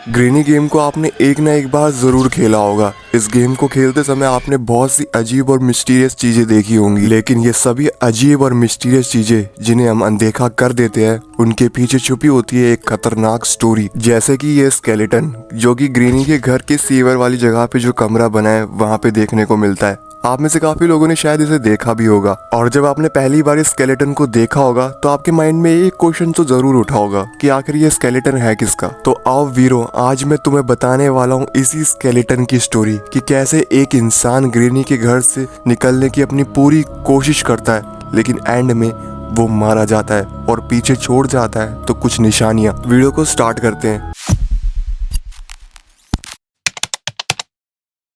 Granny game को आपने एक ना एक बार ज़रूर खेला होगा। इस गेम को खेलते समय आपने बहुत सी अजीब और मिस्टीरियस चीज़ें देखी होंगी, लेकिन ये सभी अजीब और मिस्टीरियस चीज़ें जिन्हें हम अनदेखा कर देते हैं, उनके पीछे छुपी होती है एक खतरनाक स्टोरी। जैसे कि ये स्केलेटन जो कि ग्रेनी के घर के सीवर वाली जगह पे जो कमरा बना है वहाँ पे देखने को मिलता है। आप में से काफी लोगों ने शायद इसे देखा भी होगा, और जब आपने पहली बार इस स्केलेटन को देखा होगा तो आपके माइंड में एक क्वेश्चन तो जरूर उठा होगा कि आखिर ये स्केलेटन है किसका। तो आओ वीरो, आज मैं तुम्हें बताने वाला हूँ इसी स्केलेटन की स्टोरी कि कैसे एक इंसान ग्रेनी के घर से निकलने की अपनी पूरी कोशिश करता है, लेकिन एंड में वो मारा जाता है और पीछे छोड़ जाता है तो कुछ निशानियां। वीडियो को स्टार्ट करते हैं।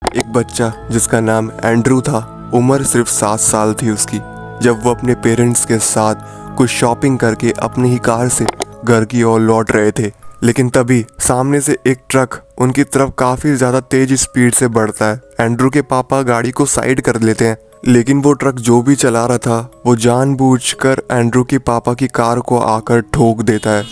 एक बच्चा जिसका नाम एंड्रू था, उम्र सिर्फ 7 साल थी उसकी, जब वो अपने पेरेंट्स के साथ कुछ शॉपिंग करके अपनी ही कार से घर की ओर लौट रहे थे। लेकिन तभी सामने से एक ट्रक उनकी तरफ काफ़ी ज़्यादा तेज स्पीड से बढ़ता है। एंड्रू के पापा गाड़ी को साइड कर लेते हैं, लेकिन वो ट्रक जो भी चला रहा था वो जानबूझकर एंड्रू के पापा की कार को आकर ठोक देता है।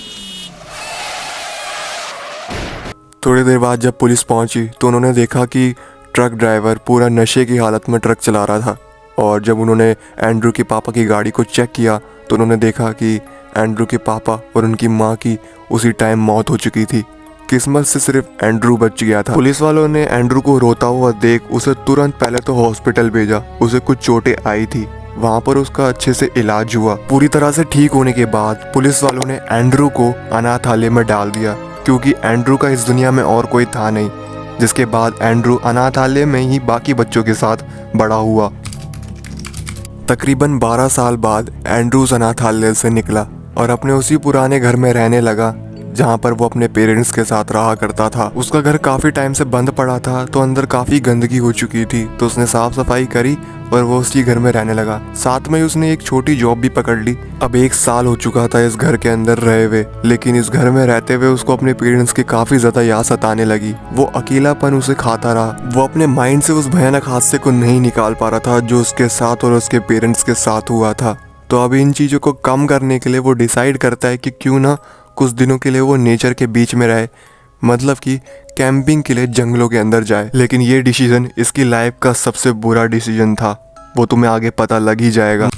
थोड़ी देर बाद जब पुलिस पहुंची तो उन्होंने देखा कि ट्रक ड्राइवर पूरा नशे की हालत में ट्रक चला रहा था, और जब उन्होंने एंड्रू के पापा की गाड़ी को चेक किया तो उन्होंने देखा कि एंड्रू के पापा और उनकी माँ की उसी टाइम मौत हो चुकी थी। किस्मत से सिर्फ एंड्रू बच गया था। पुलिस वालों ने एंड्रू को रोता हुआ देख उसे तुरंत पहले तो हॉस्पिटल भेजा। उसे कुछ चोटें आई थी, वहाँ पर उसका अच्छे से इलाज हुआ। पूरी तरह से ठीक होने के बाद पुलिस वालों ने एंड्रू को अनाथालय में डाल दिया, क्योंकि एंड्रू का इस दुनिया में और कोई था नहीं। जिसके बाद एंड्रू अनाथालय में ही बाकी बच्चों के साथ बड़ा हुआ। तकरीबन 12 साल बाद एंड्रू अनाथालय से निकला और अपने उसी पुराने घर में रहने लगा जहाँ पर वो अपने पेरेंट्स के साथ रहा करता था। उसका घर काफ़ी टाइम से बंद पड़ा था तो अंदर काफ़ी गंदगी हो चुकी थी, तो उसने साफ सफाई करी और वो उसी घर में रहने लगा। साथ में उसने एक छोटी जॉब भी पकड़ ली। अब 1 साल हो चुका था इस घर के अंदर रहे हुए, लेकिन इस घर में रहते हुए उसको अपने पेरेंट्स की काफ़ी ज़्यादा याद सताने लगी। वो अकेलापन उसे खाता रहा। वो अपने माइंड से उस भयानक हादसे को नहीं निकाल पा रहा था जो उसके साथ और उसके पेरेंट्स के साथ हुआ था। तो अब इन चीज़ों को कम करने के लिए वो डिसाइड करता है कि क्यों ना कुछ दिनों के लिए वो नेचर के बीच में रहे, मतलब कि कैंपिंग के लिए जंगलों के अंदर जाए। लेकिन ये डिसीजन इसकी लाइफ का सबसे बुरा डिसीजन था, वो तुम्हें आगे पता लग ही जाएगा।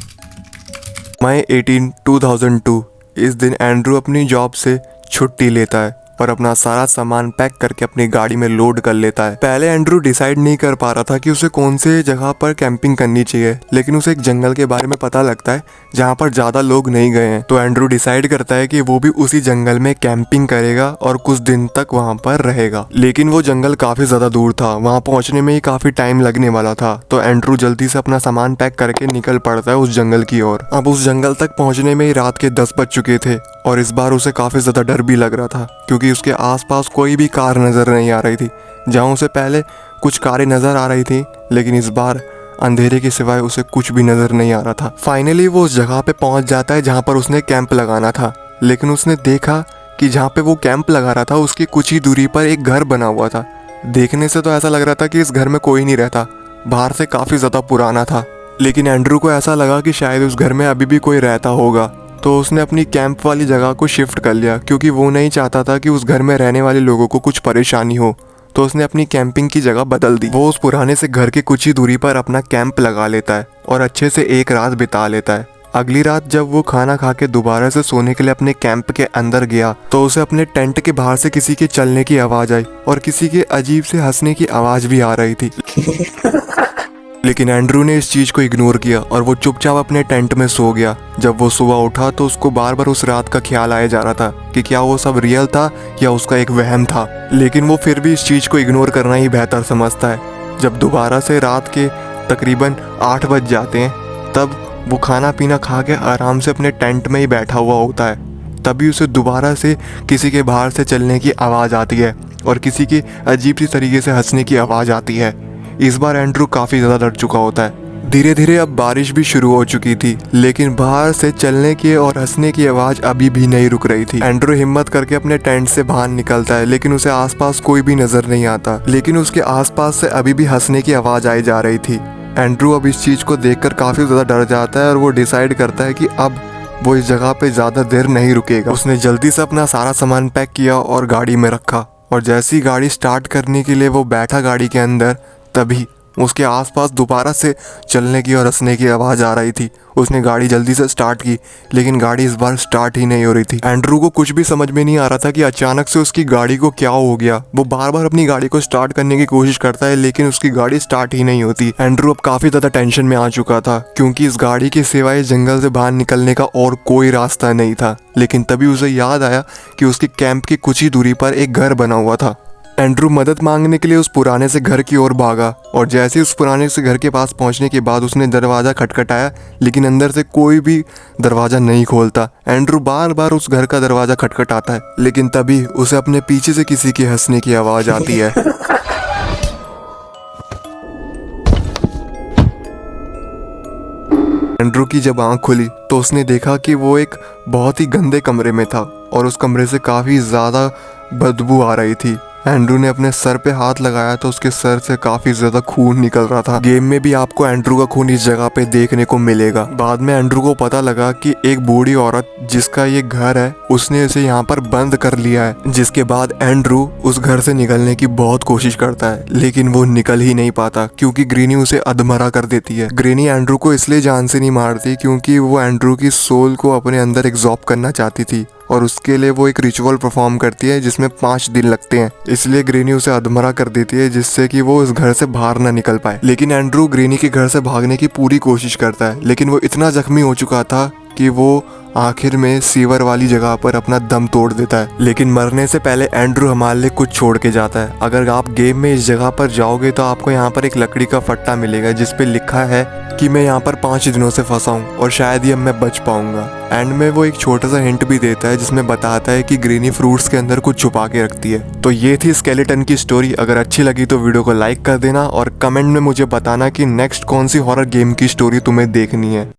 मई 18, 2002 इस दिन एंड्रू अपनी जॉब से छुट्टी लेता है और अपना सारा सामान पैक करके अपनी गाड़ी में लोड कर लेता है। पहले एंड्रू डिसाइड नहीं कर पा रहा था कि उसे कौन से जगह पर कैंपिंग करनी चाहिए, लेकिन उसे एक जंगल के बारे में पता लगता है जहाँ पर ज़्यादा लोग नहीं गए हैं। तो एंड्रू डिसाइड करता है कि वो भी उसी जंगल में कैंपिंग करेगा और कुछ दिन तक वहाँ पर रहेगा। लेकिन वो जंगल काफ़ी ज़्यादा दूर था, वहाँ पहुँचने में ही काफ़ी टाइम लगने वाला था। तो एंड्रू जल्दी से अपना सामान पैक करके निकल पड़ता है उस जंगल की ओर। अब उस जंगल तक पहुँचने में ही रात के 10 बज चुके थे और इस बार उसे काफ़ी ज़्यादा डर भी लग रहा था, क्योंकि उसके आसपास कोई भी कार नज़र नहीं आ रही थी। जहाँ उसे पहले कुछ कारें नज़र आ रही थी, लेकिन इस बार अंधेरे के सिवाय उसे कुछ भी नज़र नहीं आ रहा था। फाइनली वो उस जगह पे पहुँच जाता है जहाँ पर उसने कैंप लगाना था, लेकिन उसने देखा कि जहाँ पे वो कैंप लगा रहा था उसकी कुछ ही दूरी पर एक घर बना हुआ था। देखने से तो ऐसा लग रहा था कि इस घर में कोई नहीं रहता, बाहर से काफ़ी ज़्यादा पुराना था। लेकिन एंड्रू को ऐसा लगा कि शायद उस घर में अभी भी कोई रहता होगा, तो उसने अपनी कैंप वाली जगह को शिफ्ट कर लिया, क्योंकि वो नहीं चाहता था कि उस घर में रहने वाले लोगों को कुछ परेशानी हो। तो उसने अपनी कैंपिंग की जगह बदल दी। वो उस पुराने से घर के कुछ ही दूरी पर अपना कैंप लगा लेता है और अच्छे से एक रात बिता लेता है। अगली रात जब वो खाना खा के दोबारा से सोने के लिए अपने कैंप के अंदर गया तो उसे अपने टेंट के बाहर से किसी के चलने की आवाज़ आई और किसी के अजीब से हंसने की आवाज़ भी आ रही थी। लेकिन एंड्रू ने इस चीज़ को इग्नोर किया और वो चुपचाप अपने टेंट में सो गया। जब वो सुबह उठा तो उसको बार बार उस रात का ख्याल आया जा रहा था कि क्या वो सब रियल था या उसका एक वहम था। लेकिन वो फिर भी इस चीज़ को इग्नोर करना ही बेहतर समझता है। जब दोबारा से रात के तकरीबन 8 बज जाते हैं, तब वो खाना पीना खा के आराम से अपने टेंट में ही बैठा हुआ होता है। तभी उसे दोबारा से किसी के बाहर से चलने की आवाज़ आती है और किसी के अजीब सी तरीके से हंसने की आवाज़ आती है। इस बार एंड्रू काफ़ी ज़्यादा डर चुका होता है। धीरे धीरे अब बारिश भी शुरू हो चुकी थी, लेकिन बाहर से चलने की और हंसने की आवाज़ अभी भी नहीं रुक रही थी। एंड्रू हिम्मत करके अपने टेंट से बाहर निकलता है, लेकिन उसे आसपास कोई भी नज़र नहीं आता। लेकिन उसके आसपास से अभी भी हंसने की आवाज़ आई जा रही थी। एंड्रू अब इस चीज़ को देखकर काफ़ी ज़्यादा डर जाता है और वो डिसाइड करता है कि अब वो इस जगह पे ज़्यादा देर नहीं रुकेगा। उसने जल्दी से अपना सारा सामान पैक किया और गाड़ी में रखा, और जैसी गाड़ी स्टार्ट करने के लिए वो बैठा गाड़ी के अंदर, तभी उसके आसपास दोबारा से चलने की और हंसने की आवाज़ आ रही थी। उसने गाड़ी जल्दी से स्टार्ट की, लेकिन गाड़ी इस बार स्टार्ट ही नहीं हो रही थी। एंड्रू को कुछ भी समझ में नहीं आ रहा था कि अचानक से उसकी गाड़ी को क्या हो गया। वो बार बार अपनी गाड़ी को स्टार्ट करने की कोशिश करता है, लेकिन उसकी गाड़ी स्टार्ट ही नहीं होती। एंड्रू अब काफ़ी ज़्यादा टेंशन में आ चुका था, क्योंकि इस गाड़ी के सिवाय जंगल से बाहर निकलने का और कोई रास्ता नहीं था। लेकिन तभी उसे याद आया कि उसके कैंप की कुछ ही दूरी पर एक घर बना हुआ था। एंड्रू मदद मांगने के लिए उस पुराने से घर की ओर भागा, और जैसे उस पुराने से घर के पास पहुंचने के बाद उसने दरवाज़ा खटखटाया, लेकिन अंदर से कोई भी दरवाज़ा नहीं खोलता। एंड्रू बार बार उस घर का दरवाज़ा खटखटाता है, लेकिन तभी उसे अपने पीछे से किसी के हंसने की आवाज़ आती है। एंड्रू की जब आंख खुली तो उसने देखा कि वो एक बहुत ही गंदे कमरे में था, और उस कमरे से काफ़ी ज़्यादा बदबू आ रही थी। एंड्रू ने अपने सर पे हाथ लगाया तो उसके सर से काफ़ी ज़्यादा खून निकल रहा था। गेम में भी आपको एंड्रू का खून इस जगह पे देखने को मिलेगा। बाद में एंड्रू को पता लगा कि एक बूढ़ी औरत जिसका ये घर है, उसने इसे यहाँ पर बंद कर लिया है। जिसके बाद एंड्रू उस घर से निकलने की बहुत कोशिश करता है, लेकिन वो निकल ही नहीं पाता, क्योंकि ग्रीनी उसे अधमरा कर देती है। ग्रीनी एंड्रू को इसलिए जान से नहीं मारती क्योंकि वो एंड्रू की सोल को अपने अंदर एब्जॉर्ब करना चाहती थी, और उसके लिए वो एक रिचुअल परफॉर्म करती है जिसमें 5 दिन लगते हैं। इसलिए ग्रीनी उसे अधमरा कर देती है, जिससे कि वो उस घर से बाहर ना निकल पाए। लेकिन एंड्रू ग्रीनी के घर से भागने की पूरी कोशिश करता है, लेकिन वो इतना जख्मी हो चुका था कि वो आखिर में सीवर वाली जगह पर अपना दम तोड़ देता है। लेकिन मरने से पहले एंड्रू हमारे लिए कुछ छोड़ के जाता है। अगर आप गेम में इस जगह पर जाओगे तो आपको यहाँ पर एक लकड़ी का फट्टा मिलेगा, जिस पे लिखा है कि मैं यहाँ पर 5 दिनों से फंसा हूँ और शायद ही अब मैं बच पाऊंगा। एंड में वो एक छोटा सा हिंट भी देता है, जिसमें बताता है कि ग्रीनी फ्रूट्स के अंदर कुछ छुपा के रखती है। तो ये थी स्केलेटन की स्टोरी। अगर अच्छी लगी तो वीडियो को लाइक कर देना, और कमेंट में मुझे बताना कि नेक्स्ट कौन सी हॉरर गेम की स्टोरी तुम्हें देखनी है।